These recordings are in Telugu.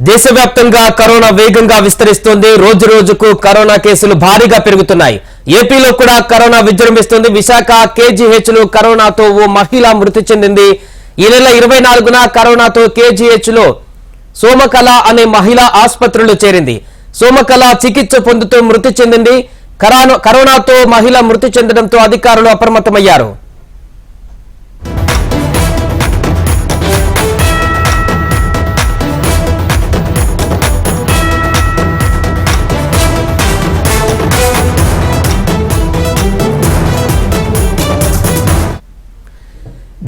దేశవ్యాప్తంగా కరోనా వేగంగా విస్తరిస్తోంది. రోజు రోజుకు కరోనా కేసులు భారీగా పెరుగుతున్నాయి. ఏపీలో కూడా కరోనా విజృంభిస్తోంది. విశాఖ కేజీహెచ్ లో కరోనాతో ఓ మహిళ మృతి చెందింది. ఈ నెల 24న కరోనాతో కేజీహెచ్ లో సోమకళ అనే మహిళ ఆసుపత్రిలో చేరింది. సోమకళ చికిత్స పొందుతూ మృతి చెందింది. కరోనాతో మహిళ మృతి చెందడంతో అధికారులు అప్రమత్తమయ్యారు.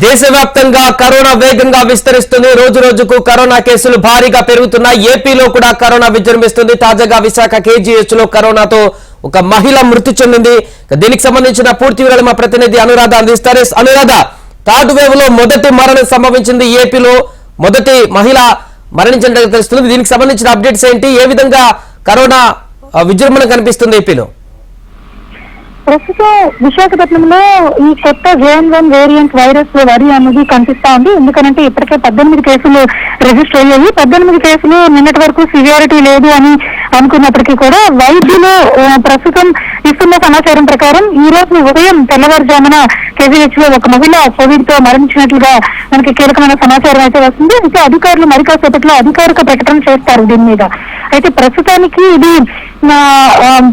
దేశవ్యాప్తంగా కరోనా వేగంగా విస్తరిస్తుంది. రోజు రోజుకు కరోనా కేసులు భారీగా పెరుగుతున్నాయి. ఏపీలో కూడా కరోనా విజృంభిస్తుంది. తాజాగా విశాఖ కేజీహెచ్ లో కరోనాతో ఒక మహిళ మృతి చెందింది. దీనికి సంబంధించిన పూర్తి వివరాలు మా ప్రతినిధి అనురాధ అందిస్తారు. అనురాధ, థర్డ్ వేవ్ లో మొదటి మరణం సంభవించింది. ఏపీలో మొదటి మహిళ మరణించినట్టు తెలుస్తుంది. దీనికి సంబంధించిన అప్డేట్స్ ఏంటి? ఏ విధంగా కరోనా విజృంభణ కనిపిస్తుంది ఏపీలో? ప్రస్తుతం విశాఖపట్నంలో ఈ కొత్త JN.1 వేరియంట్ వైరస్ వరి అనేది కనిపిస్తా ఉంది. ఎందుకంటే ఇప్పటికే 18 కేసులు రిజిస్టర్ అయ్యాయి. 18 కేసులు నిన్నటి వరకు సివియారిటీ లేదు అని అనుకున్నప్పటికీ కూడా వైద్యులు ప్రస్తుతం ఇస్తున్న సమాచారం ప్రకారం ఈ రోజు ఉదయం తెల్లవారుజామున కేజీహెచ్ లో ఒక మహిళ కోవిడ్ తో మరణించినట్లుగా మనకి కీలకమైన సమాచారం అయితే వస్తుంది. అయితే అధికారులు మరి కాసేపట్లో అధికారిక ప్రకటన చేస్తారు దీని మీద. అయితే ప్రస్తుతానికి ఇది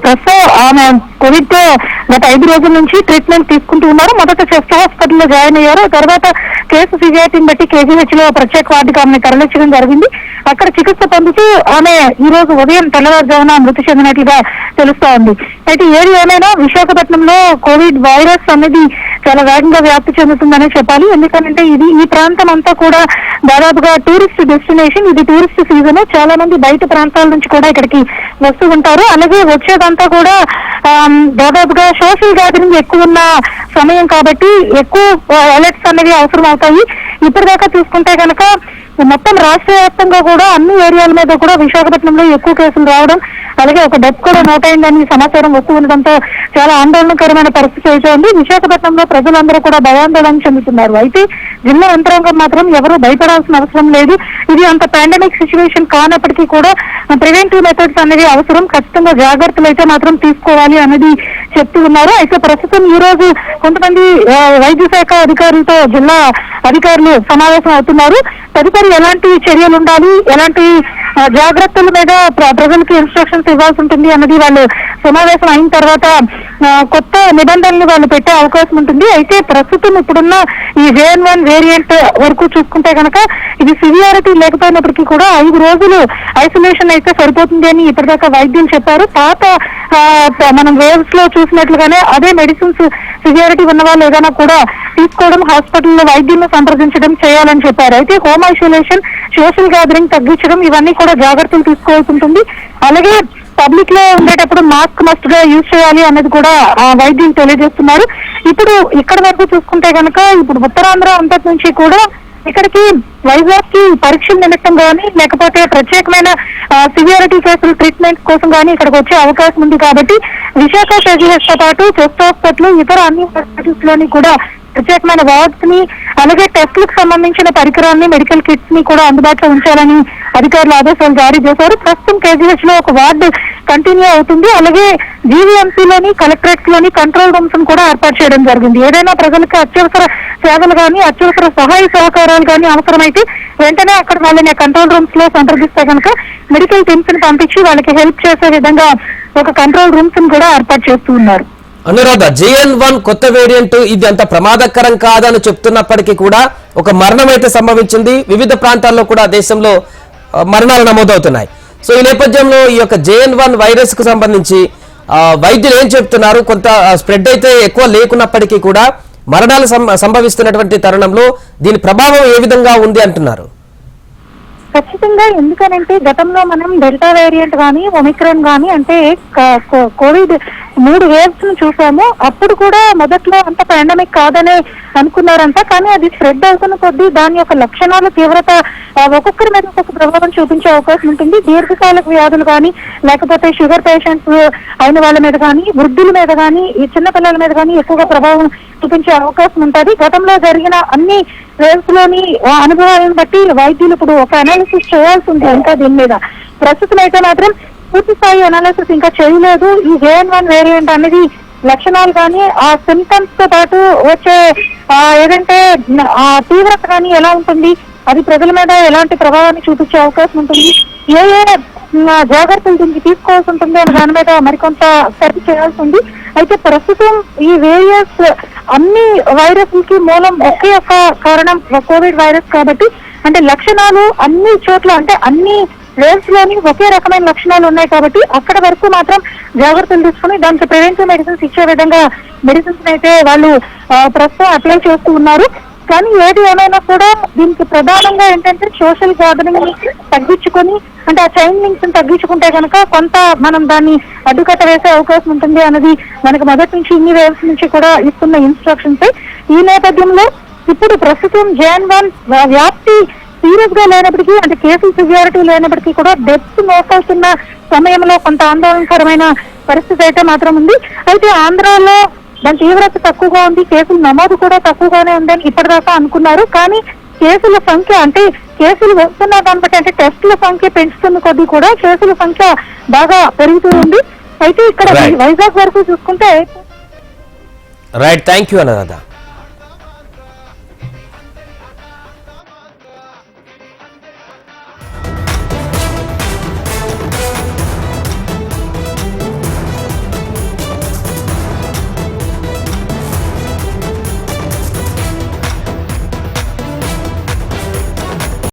ప్రస్తుతం ఆమె కోవిడ్ తో గత 5 రోజుల నుంచి ట్రీట్మెంట్ తీసుకుంటూ ఉన్నారు. మొదట చెస్ట్ హాస్పిటల్లో జాయిన్ అయ్యారు. తర్వాత కేసు సివియారిటీని బట్టి కేజీహెచ్ లో ప్రత్యేక వార్డుకు ఆమెను తరలించడం జరిగింది. అక్కడ చికిత్స పొందుతూ ఆమె ఈ రోజు ఉదయం తెల్లవారుజామున మృతి చెందినట్లుగా తెలుస్తా ఉంది. అయితే ఏది ఏమైనా విశాఖపట్నంలో కోవిడ్ వైరస్ అనేది చాలా వేగంగా వ్యాప్తి చెందుతుందనే చెప్పాలి. ఎందుకంటే ఈ ప్రాంతం అంతా కూడా దాదాపుగా టూరిస్ట్ డెస్టినేషన్. ఇది టూరిస్ట్ సీజన్. చాలా మంది బయట ప్రాంతాల నుంచి కూడా ఇక్కడికి వస్తూ ఉంటారు. అలాగే వచ్చేదంతా కూడా దాదాపుగా సోషల్ గ్యాదరింగ్ ఎక్కువ ఉన్న సమయం కాబట్టి ఎక్కువ అలర్ట్స్ అనేవి అవసరం అవుతాయి. ఇప్పటిదాకా చూసుకుంటే కనుక మొత్తం రాష్ట్ర వ్యాప్తంగా కూడా అన్ని ఏరియాల మీద కూడా విశాఖపట్నంలో ఎక్కువ కేసులు రావడం, అలాగే ఒక డెత్ కూడా నోట్ అయిందని సమాచారం వస్తూ ఉండడంతో చాలా ఆందోళనకరమైన పరిస్థితి అయితే ఉంది. విశాఖపట్నంలో ప్రజలందరూ కూడా భయాందోళన చెందుతున్నారు. అయితే జిల్లా యంత్రాంగం మాత్రం ఎవరూ భయపడాల్సిన అవసరం లేదు. ఇది అంత పాండమిక్ సిచ్యువేషన్ కానప్పటికీ కూడా ప్రివెంటివ్ మెథడ్స్ అనేవి అవసరం. ఖచ్చితంగా జాగ్రత్తలు అయితే మాత్రం తీసుకోవాలి అనేది చెప్తూ ఉన్నారు. అయితే ప్రస్తుతం ఈ రోజు కొంతమంది వైద్య శాఖ అధికారులతో జిల్లా అధికారులు సమావేశం అవుతున్నారు. తదుపరి ఎలాంటి చర్యలు ఉండాలి, ఎలాంటి జాగ్రత్తల మీద ప్రజలకు ఇన్స్ట్రక్షన్స్ ఇవ్వాల్సి ఉంటుంది అన్నది వాళ్ళు సమావేశం అయిన తర్వాత కొత్త నిబంధనలు వాళ్ళు పెట్టే అవకాశం ఉంటుంది. అయితే ప్రస్తుతం ఇప్పుడున్న ఈ JN.1 వేరియంట్ వరకు చూసుకుంటే కనుక ఇది సివియారిటీ లేకపోయినప్పటికీ కూడా 5 రోజులు ఐసోలేషన్ అయితే సరిపోతుంది అని ఇప్పటిదాకా వైద్యులు చెప్పారు. పాత మనం వేవ్స్ లో చూసినట్లుగానే అదే మెడిసిన్స్ సివియారిటీ ఉన్న వాళ్ళు ఏదైనా కూడా తీసుకోవడం, హాస్పిటల్లో వైద్యులను సంప్రదించడం చేయాలని చెప్పారు. అయితే హోమ్ ఐసోలేషన్, సోషల్ గ్యాదరింగ్ తగ్గించడం ఇవన్నీ కూడా జాగ్రత్తలు తీసుకోవాల్సి ఉంటుంది. అలాగే పబ్లిక్ లో ఉండేటప్పుడు మాస్క్ మస్ట్ గా యూజ్ చేయాలి అనేది కూడా వైద్యులు తెలియజేస్తున్నారు. ఇప్పుడు ఇక్కడ వరకు చూసుకుంటే కనుక ఇప్పుడు ఉత్తరాంధ్ర అంతటి నుంచి కూడా ఇక్కడికి వైజాగ్ కి పరీక్షల నిమిత్తం కానీ లేకపోతే ప్రత్యేకమైన సివియారిటీ కేసులు ట్రీట్మెంట్ కోసం కానీ ఇక్కడికి వచ్చే అవకాశం ఉంది. కాబట్టి విశాఖ కేజీహెచ్ తో పాటు చెస్ట్ హాస్పిటల్, ఇతర అన్ని హాస్పిటల్స్ లోని కూడా ప్రత్యేకమైన వార్డ్స్ ని, అలాగే టెస్టులకు సంబంధించిన పరికరాలని, మెడికల్ కిట్స్ ని కూడా అందుబాటులో ఉంచాలని అధికారులు ఆదేశాలు జారీ చేశారు. ప్రస్తుతం కేజీహెచ్ లో ఒక వార్డు కంటిన్యూ అవుతుంది. అలాగే జీవీఎంసీలోని, కలెక్టరేట్స్ లోని కంట్రోల్ రూమ్స్ కూడా ఏర్పాటు చేయడం జరిగింది. ఏదైనా ప్రజలకు అత్యవసర సేవలు కానీ, అత్యవసర సహాయ సహకారాలు కానీ అవసరమైతే వెంటనే అక్కడ వాళ్ళని కంట్రోల్ రూమ్స్ లో సంప్రదిస్తే కనుక మెడికల్ టీమ్స్ ని పంపించి వాళ్ళకి హెల్ప్ చేసే విధంగా ఒక కంట్రోల్ రూమ్స్ కూడా ఏర్పాటు చేస్తూ ఉన్నారు. అనురాధ, JN.1 కొత్త వేరియంట్ ఇది అంత ప్రమాదకరం కాదని చెప్తున్నప్పటికీ కూడా ఒక మరణం అయితే సంభవించింది. వివిధ ప్రాంతాల్లో కూడా దేశంలో మరణాలు నమోదవుతున్నాయి. సో ఈ నేపథ్యంలో ఈ యొక్క JN.1 వైరస్ కు సంబంధించి వైద్యులు ఏం చెప్తున్నారు? కొంత స్ప్రెడ్ అయితే ఎక్కువ లేకున్నప్పటికీ కూడా మరణాలు సంభవిస్తున్నటువంటి తరుణంలో దీని ప్రభావం ఏ విధంగా ఉంది అంటున్నారు? ఖచ్చితంగా. ఎందుకనంటే గతంలో మనం డెల్టా వేరియంట్ కానీ, ఒమిక్రాన్ కానీ అంటే కోవిడ్ 3 వేవ్స్ ను చూసాము. అప్పుడు కూడా మొదట్లో అంత పాండమిక్ కాదనే అనుకున్నారంట. కానీ అది స్ప్రెడ్ అవుతున్న కొద్దీ దాని యొక్క లక్షణాల తీవ్రత ఒక్కొక్కరి మీద ఒక్కొక్క ప్రభావం చూపించే అవకాశం ఉంటుంది. దీర్ఘకాలిక వ్యాధులు కానీ, లేకపోతే షుగర్ పేషెంట్స్ అయిన వాళ్ళ మీద కానీ, వృద్ధుల మీద కానీ, ఈ చిన్న పిల్లల మీద కానీ ఎక్కువగా ప్రభావం చూపించే అవకాశం ఉంటుంది. గతంలో జరిగిన అన్ని వేవ్స్ లోని అనుభవాలను బట్టి వైద్యులు ఇప్పుడు ఒక అనాలిసిస్ చేయాల్సి ఉంది ఇంకా దీని మీద. ప్రస్తుతం అయితే మాత్రం పూర్తి స్థాయి అనాలిసిస్ ఇంకా చేయలేదు. ఈ JN1 వేరియంట్ అనేది లక్షణాలు కానీ ఆ సింటమ్స్ తో పాటు వచ్చే ఏదంటే ఆ తీవ్రత కానీ ఎలా ఉంటుంది, అది ప్రజల మీద ఎలాంటి ప్రభావాన్ని చూపించే అవకాశం ఉంటుంది, ఏ జాగ్రత్తలు దీనికి తీసుకోవాల్సి ఉంటుంది అనే దాని మీద మరికొంత చర్చ చేయాల్సి ఉంది. అయితే ప్రస్తుతం ఈ వేరియస్ అన్ని వైరస్లకి మూలం ఒకే ఒక కారణం కోవిడ్ వైరస్ కాబట్టి, అంటే లక్షణాలు అన్ని చోట్ల అంటే అన్ని వేవ్స్ లోని ఒకే రకమైన లక్షణాలు ఉన్నాయి కాబట్టి అక్కడ వరకు మాత్రం జాగ్రత్తలు తీసుకుని దానికి ప్రివెంటివ్ మెడిసిన్స్ ఇచ్చే విధంగా మెడిసిన్స్ అయితే వాళ్ళు ప్రస్తుతం అప్లై చేస్తూ ఉన్నారు. కానీ ఏది ఏమైనా కూడా దీనికి ప్రధానంగా ఏంటంటే సోషల్ గ్యాదరింగ్ ని తగ్గించుకొని, అంటే ఆ చైన్ లింక్స్ ని తగ్గించుకుంటే కనుక కొంత మనం దాన్ని అడ్డుకట్ట వేసే అవకాశం ఉంటుంది అన్నది మనకు మొదటి నుంచి ఇన్ని వేవ్స్ నుంచి కూడా ఇస్తున్న ఇన్స్ట్రక్షన్స్. ఈ నేపథ్యంలో ఇప్పుడు ప్రస్తుతం JN1 వ్యాప్తి సీరియస్ గా లేనప్పటికీ, అంటే కేసులు సివియారిటీ లేనప్పటికీ కూడా డెత్స్ మోకాల్సిన సమయంలో కొంత ఆందోళనకరమైన పరిస్థితి అయితే మాత్రం ఉంది. అయితే ఆంధ్రాలో దాని తీవ్రత తక్కువగా ఉంది, కేసుల నమోదు కూడా తక్కువగానే ఉందని ఇప్పటిదాకా అనుకున్నారు. కానీ కేసుల సంఖ్య, అంటే కేసులు వస్తున్న దాన్ని బట్టి, అంటే టెస్టుల సంఖ్య పెంచుతున్న కొద్దీ కూడా కేసుల సంఖ్య బాగా పెరుగుతూ ఉంది. అయితే ఇక్కడ వైజాగ్ వరకు చూసుకుంటే రైట్, థ్యాంక్ యూ అనురాధ.